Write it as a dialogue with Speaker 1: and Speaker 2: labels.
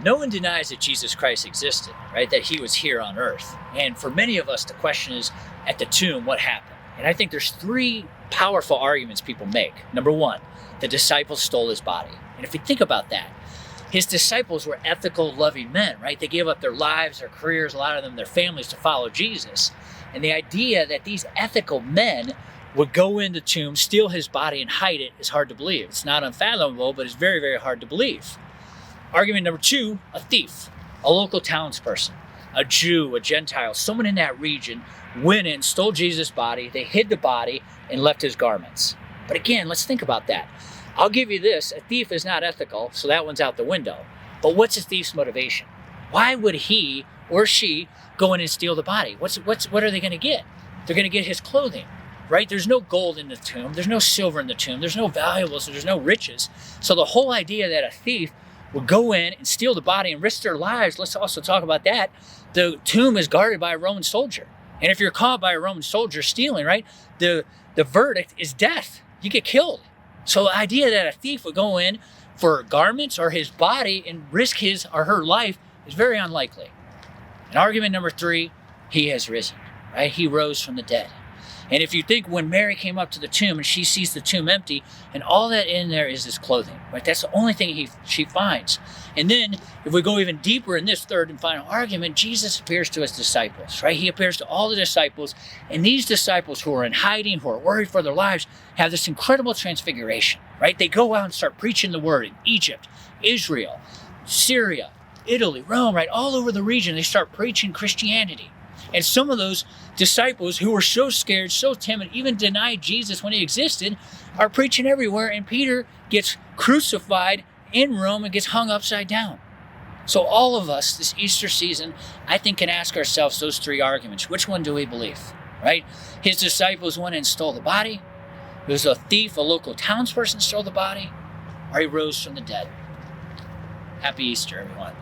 Speaker 1: No one denies that Jesus Christ existed, right? That he was here on earth. And for many of us, the question is, at the tomb, what happened? And I think there's three powerful arguments people make. Number one, the disciples stole his body. And if you think about that, his disciples were ethical, loving men, right? They gave up their lives, their careers, a lot of them their families to follow Jesus. And the idea that these ethical men would go in the tomb, steal his body, and hide it is hard to believe. It's not unfathomable, but it's very, very hard to believe. Argument number two, a thief, a local townsperson, a Jew, a Gentile, someone in that region went in, stole Jesus' body, they hid the body, and left his garments. But again, let's think about that. I'll give you this, a thief is not ethical, so that one's out the window. But what's a thief's motivation? Why would he or she go in and steal the body? What are they going to get? They're going to get his clothing, right? There's no gold in the tomb. There's no silver in the tomb. There's no valuables. There's no riches. So the whole idea that a thief would go in and steal the body and risk their lives, let's also talk about that. The tomb is guarded by a Roman soldier. And if you're caught by a Roman soldier stealing, right, the verdict is death. You get killed. So the idea that a thief would go in for garments or his body and risk his or her life is very unlikely. And argument number three, he has risen, right? He rose from the dead. And if you think when Mary came up to the tomb and she sees the tomb empty and all that in there is his clothing, right? That's the only thing she finds. And then if we go even deeper in this third and final argument, Jesus appears to his disciples, right? He appears to all the disciples, and these disciples who are in hiding, who are worried for their lives, have this incredible transfiguration, right? They go out and start preaching the word in Egypt, Israel, Syria, Italy, Rome, right? All over the region, they start preaching Christianity. And some of those disciples who were so scared, so timid, even denied Jesus when he existed, are preaching everywhere. And Peter gets crucified in Rome and gets hung upside down. So all of us this Easter season, I think, can ask ourselves those three arguments. Which one do we believe, right? His disciples went and stole the body. It was a thief, a local townsperson stole the body, or he rose from the dead. Happy Easter, everyone.